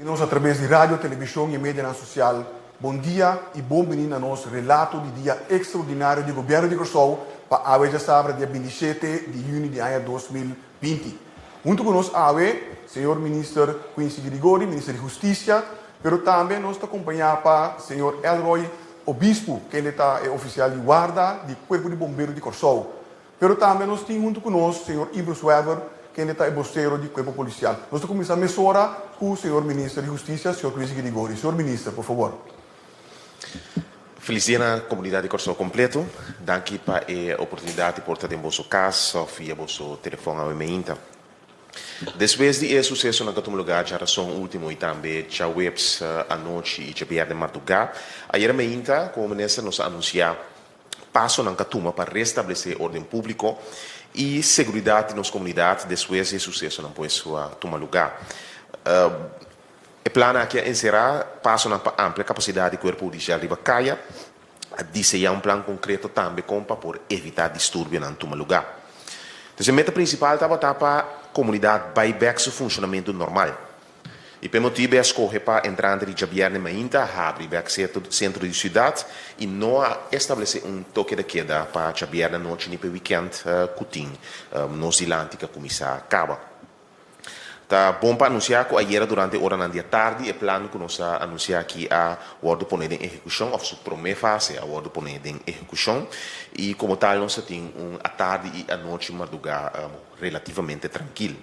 nós através de rádio, televisão e mídia social. Bom dia e bem-vindo a nosso relato de dia extraordinário do governo de Curaçao para a Aveja Sabra, dia 27 de junho de ano 2020. Junto conosco, senhor ministro Quincy Grigori, ministro de Justiça, mas também nós acompanhamos o senhor Elroy Obispo, que ele é oficial de guarda do Corpo de Bombeiros de Curaçao. Mas também nós temos junto conosco o senhor Ibro Swever, que ele é voceiro do Corpo Policial. Nós começamos a mesura com o senhor ministro de Justiça, senhor Quincy Grigori. Senhor ministro, por favor. Feliz dia na comunidade de Curaçao completo. Danke para a oportunidade de portar em vosso casa ou via vosso telefone ao e-mail. Depois de sucesso na Catum Lugar, já razão último e também já webs à noite e já vier de madrugada, ayer meinta, como ministro nos anunciar passo na Catuma para restabelecer ordem público e segurança nas comunidades depois de sucesso na sua toma lugar. O plano aqui é encerrar passo na ampla capacidade do corpo judicial de Bacaia, desenhar plano concreto também para evitar distúrbio na toma lugar. Então, a meta principal estava para a comunidade buyback seu funcionamento normal. E pelo motivo é escolher para entrar de Javier Mainta, abrir o centro de cidade e não estabelecer toque de queda para Javier na noite e para o weekend cutim, no silante que começa a acabar. Tá bom para anunciar que ayer durante a hora da tarde, o plano que nós anunciar aqui a ordem poner em execução, ou sua primeira fase, a ordem poner em execução, e como tal nós temos a tarde e a noite madrugada relativamente tranquilo.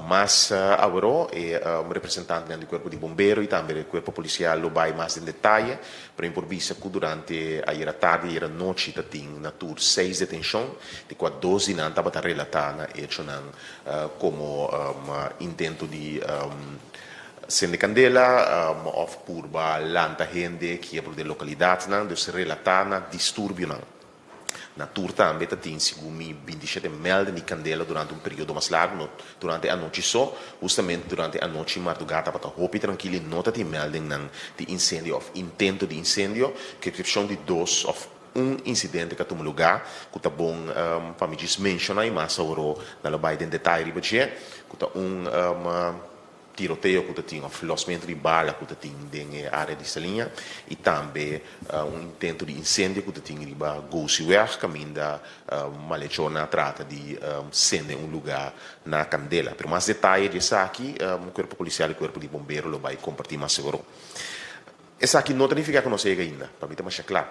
Mas agora o representante do Corpo de Bombeiros e também do Corpo Policial lo vai mais em detalhe, para improvisar que durante a tarde e a noite tem na tour 6 detenções, de qual 12 não estava relatada como intento de acender candela, ou purba lanta gente que é por de localidade, não, de se relatar na distúrbio não. Na tour também tem 27 melden de candela durante período mais largo, durante a noite só, justamente durante a noite madrugada para roupa tranquilo, não tem melden de incêndio ou intento de incêndio, que é de dois ou incidente que toma lugar, que tá bom para me mencionar, mas agora não vai em detalhe que tá tiroteio que tinha um lançamento de bala que tinha na área de salinha e também intento de incêndio que tinha em Gousiwer, caminho da Malechona trata de acender lugar na candela. Para mais detalhes disso aqui, o Corpo Policial e o Corpo de Bombeiros vai compartilhar mais seguro. Essa aqui não significa que não chega ainda, para mim está mais claro.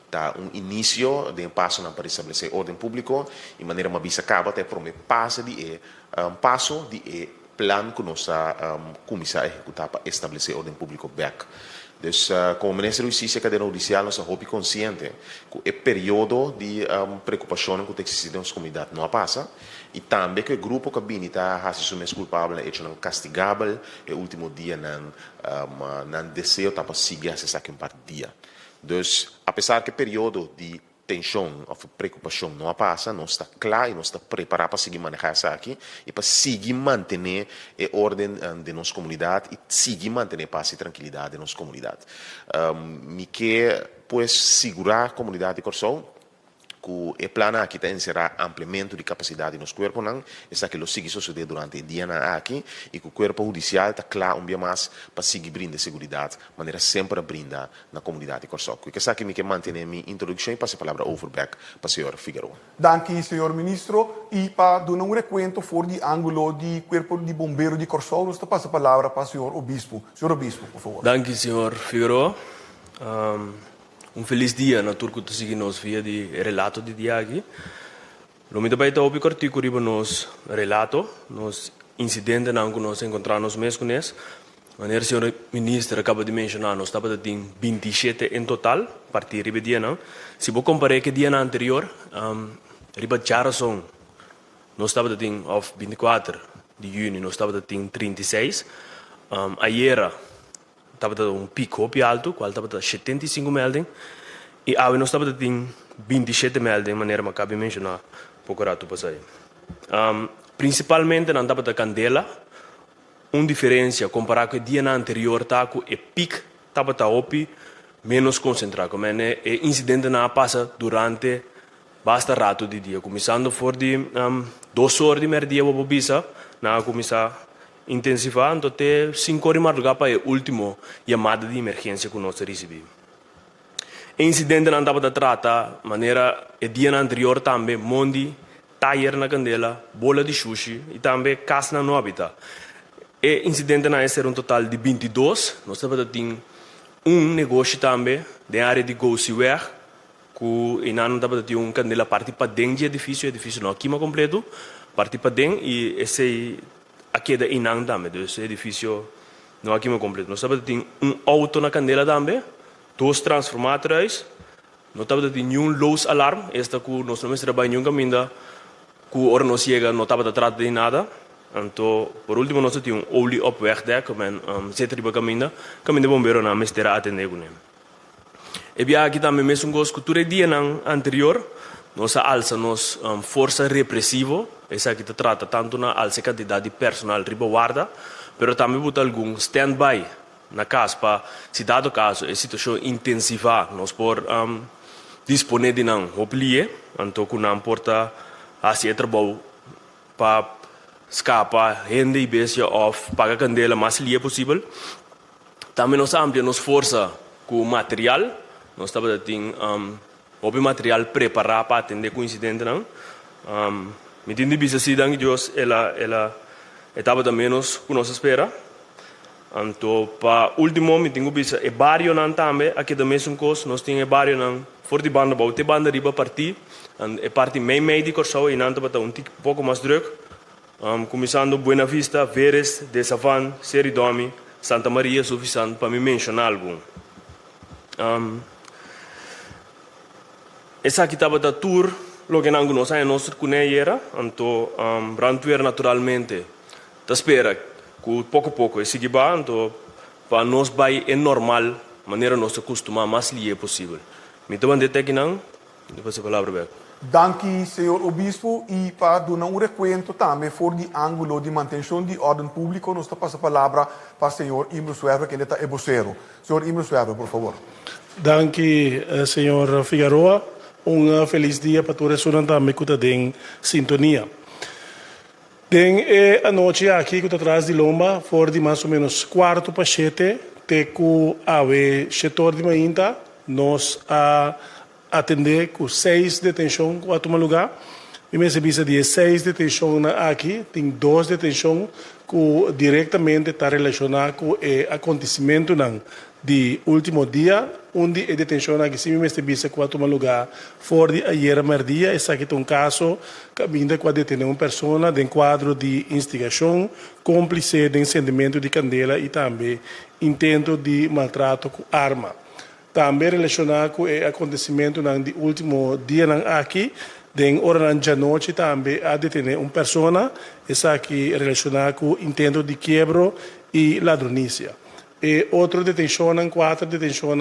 Tá início de passo para estabelecer ordem público e maneira uma visa acaba até por um passo de plano que nós começar a executar para estabelecer ordem público back. Então, como Ministro da Justiça e Cadeia Judicial, nós somos conscientes que o período de preocupação que existe nas comunidades não passa e também que o grupo que vem está assumir culpável é não castigável e o último dia não desejo para seguir essa aqui par dia. Então, apesar que o período de tensão ou preocupação não passa, não está claro e não está preparado para seguir manejar isso aqui e para seguir manter a ordem de nossa comunidade e seguir manter paz e tranquilidade de nossa comunidade. Me quer, pois, segurar a comunidade de Curaçao que o plano aqui tem será ampliamento de capacidade nos corpos, isso que lo sigue suceder durante o dia aqui e que o corpo judicial está claro um dia mais para seguir brindar segurança, maneira sempre brindar na comunidade de Curaçao. Que isso aqui me quer manter minha introdução e passo a palavra overback para o senhor Figueroa. Danke, senhor ministro. E para dar recuento fora de ângulo do Corpo de Bombeiros de Curaçao, nós passo a palavra para o senhor Obispo. Senhor Obispo, por favor. Danke, senhor Figueroa. Feliz dia na turco que seguir nos via de relato de dia aqui. Lo muito bem tá ouvir cortico riba nos relato, nos incidente não que nós encontramos mesmo com eles. Maneira senhor ministro acaba de mencionar, nós estava tem 27 em total, partir riba dia não. Se vou comparar que dia anterior, riba Charason, nós estava tem of 24 de junho, nós estava tem 36. Ayer estava pico alto, qual estava 75 melding, e agora nós estava tem 27 melding, maneira que acabei de mencionar, pouco rato passei. Principalmente não estava candela, diferença comparado com o dia anterior, tá com o pico estava menos concentrado, mas o incidente não passa durante basta rato de dia, começando por de 2 horas de merdia, vou bisa, não começar intensivar até 5 horas de madrugada para a última chamada de emergência que nós recebemos. O incidente não estava a tratar, maneira, o dia anterior também, mondi, taller na candela, bola de sushi e também casa no habitat. O incidente não é ser um total de 22, nós estamos tendo negócio também, da área de Gousiweg, que não estava tendo candela parte para dentro do edifício não aqui completo, parte para dentro e esse aqui da Inang também, esse edifício não aqui completo. Nós estamos tendo auto na candela também, 2 transformadores, não estava tendo nenhum loose alarm, esta que nós não trabalhamos em caminho, que a hora nós chega não estava a tratar de nada. Então, por último, nós temos olie op weg daar, que zit er bij caminho de bombeiro na mestera atender com ele. E bem aqui também mesmo com a cultura dia anterior, nós alça nos força repressiva, essa aqui trata tanto na alça quantidade de personal riba guarda, pero também botar algum stand-by na casa para, se dado caso a situação intensivar, nós por disponer de não opelie, então que não porta assim trabalho para escapar, rende e beija of pagar candela mais lia possível. Também nós ampliamos força com material, nós estamos tendo material preparado para atender com incidente não. Me entende bem se dan Deus ela estava também nos com nossa espera. Então para último me tenho bisa e barrio não também aqui da mesma coisa nós temos barrio não for de banda bau te banda riba partir e parte meio de Corsau e não estava um pouco mais druk. Começando Buena Vista, Veres, de Savan, Seridomi, Santa Maria, suficiente para me mencionar algum. Essa aqui estava da tour, logo que nós não conhecemos, então, Brandweer naturalmente, da espera, que pouco a pouco, esse guiba, então, para nós vai é normal, maneira nós acostumar mais li é possível. Me estou andando aqui não, depois a palavra vai. Danke, senhor Obispo, e para dar um recuento também for de ângulo de manutenção de ordem pública, nós passamos a palavra para o senhor Imre Suerver, que é vocero. Senhor Imre Suerver, por favor. Danke, senhor Figueroa. Feliz dia para todos os também que estão em sintonia. A noite aqui que está atrás de Lomba, for de mais ou menos 6:45, teco ave setor de mainta, nós atender com 6 detenções que tomar lugar. E me serviço de 6 detenções aqui, tem 2 detenções que diretamente está relacionado com o acontecimento de último dia, onde a detenção aqui sim me serviço que tomar lugar fora de ayer merdia. Esse aqui é um caso que ainda que detener uma pessoa em quadro de instigação, cúmplice de incendimento de candela e também intento de maltrato com arma. Também relacionado com o acontecimento do último dia aqui, de hora da noite também a detener uma pessoa, essa aqui relacionada com o intento de quebro e ladronícia. E outra detenção, 4 detenções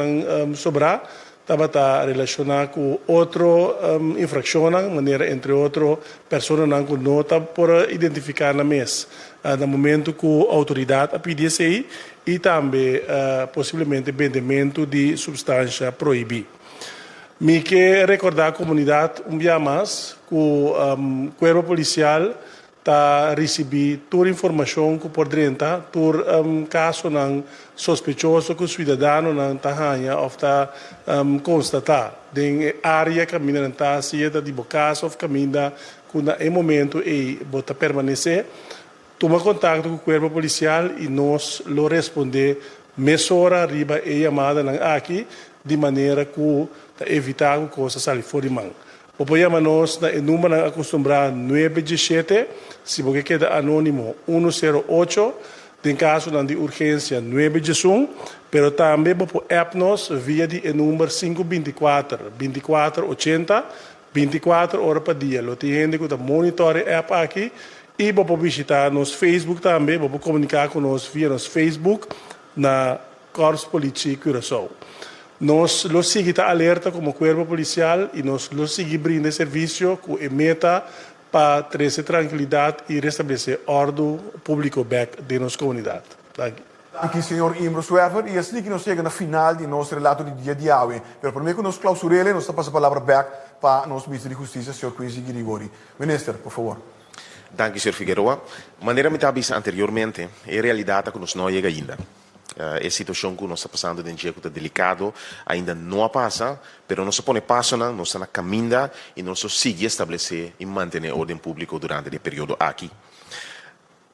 sobrar, estava relacionado com outra infração, maneira entre outras pessoas que não está por identificar na mesa. No momento que a autoridade pediu aí, e também possivelmente vendimento de substância proibida. Me quer recordar a comunidade dia mais que o corpo policial está recebendo toda a informação que por dentro, todo caso sospechoso que o cidadão não está ou está constatado. Em área que a está sendo de caso ou caminho que no momento e bota permanecer. Toma contato com o corpo policial e nós lo responder mesura arriba e chamada aqui de maneira que evitar que coisas saem fora de mão. Apoiamos nós no número acostumado 917, se você quer anônimo 108, em caso de urgência 911, mas também pode app nós via de número 524 2480, 24 horas por dia. Lo tem gente que monitora a app aqui. E vou visitar nosso Facebook também, vou comunicar conosco via nosso Facebook na Corps Polícia Curaçao. Nós lo seguimos alerta como corpo policial e nós lo seguimos brindando serviço que meta para trazer tranquilidade e restabelecer ordem público back de nossa comunidade. Danke, senhor Imre Suerver. E assim que nós chegamos no final de nosso relato de dia de hoje. Mas primeiro que nós clausuremos, nós passamos a palavra back para nosso ministro de Justiça, senhor Quincy Grigori. Ministro, por favor. Danke, Sr. Figueroa. Maneira me disse anteriormente, é realidade que nos não chega ainda. É a situação que nós estamos passando de um jeito delicado, ainda não passa, mas nós põe passo, nós estamos caminhando e nós seguimos estabelecer e manter a ordem pública durante o período aqui.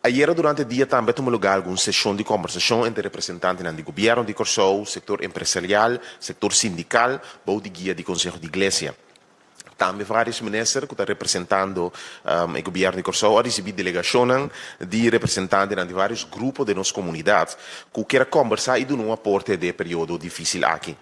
Ayer, durante o dia, também tomou lugar alguma sessão de conversação entre representantes do governo de Corsou, setor empresarial, setor sindical, ou de guia do Conselho de Igreja. Também vários ministros que estão representando o governo de Corsou, recebido delegação de representantes de vários grupos de nossa comunidade que querem conversar e dar um aporte de período difícil aqui.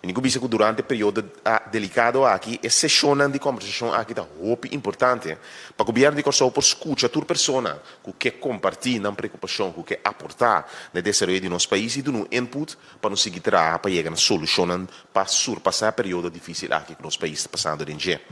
E que durante o período delicado aqui, a sessão de conversação aqui é muito importante para o governo de Corsou por escutar toda pessoa que quer compartilhar na preocupação, que quer aportar no desenvolvimento de nosso país e dar um input para nos seguir para chegar a solução para surpassar o período difícil aqui que nosso país está passando em dia.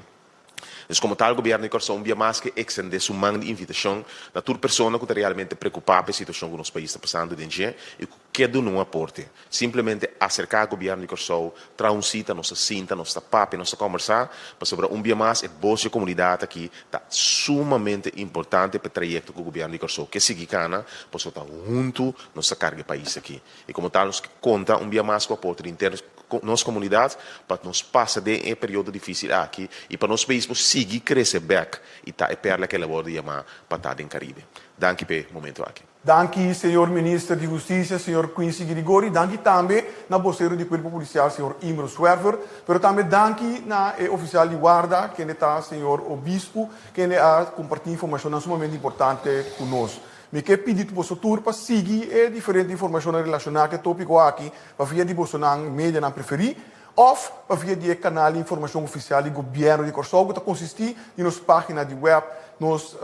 Então, como tal, o governo de Corsou um mais que extender sua mão de invitação a toda pessoa que está realmente preocupada com a situação que o nosso país está passando em dia e que quer dar um aporte. Simplesmente acercar o governo de Corsou, trazer cita, nossa cinta, nossa papo, nossa conversar, para sobre um dia mais, a boa comunidade aqui está sumamente importante para o trajeto que o governo de Corsou quer seguir, para estar junto nossa carga do país aqui. E como tal, nós conta um dia mais com o aporte interno nossa comunidade, para nós passar de um período difícil aqui e para nosso país seguir crescer back e tá e perla que ela pode chamar patada em Caribe. Danke pelo momento aqui. Danke, senhor ministro de Justiça, senhor Quincy Grigori. Danke também na vocero de Corpo Policial, senhor Imro Swerver. Pero também danke na oficial de guarda, que está senhor Obispo, que ha compartilhado informação sumamente importante conosco. Me quer pedir para você para seguir diferentes informações relacionadas com o tópico aqui, para via de você na mídia não preferir, ou para via de canal de informação oficial do governo de Corsou, que consiste em nossa página de web, nossa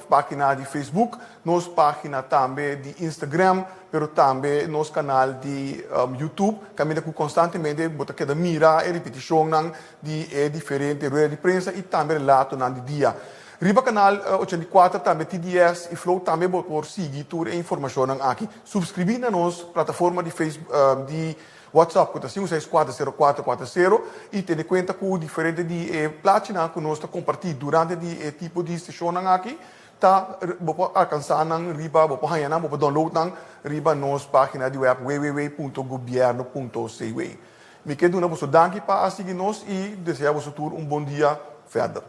página de Facebook, nossa página também de Instagram, mas também nosso canal de YouTube, que constantemente bota cada mira e repetição de diferentes redes de prensa e também relato no dia. Riba canal 84 também TDS e Flow também por seguir toda a informação aqui. Subscrever na nossa plataforma de Facebook, de WhatsApp, que é 5640440 e ter em conta com diferente de página que nós compartilhamos durante o tipo de sessão aqui. Tá alcançar riba, download riba nossa página de web www.governo.cw. Me quero dar danke para seguir nós e desejar você um bom dia further.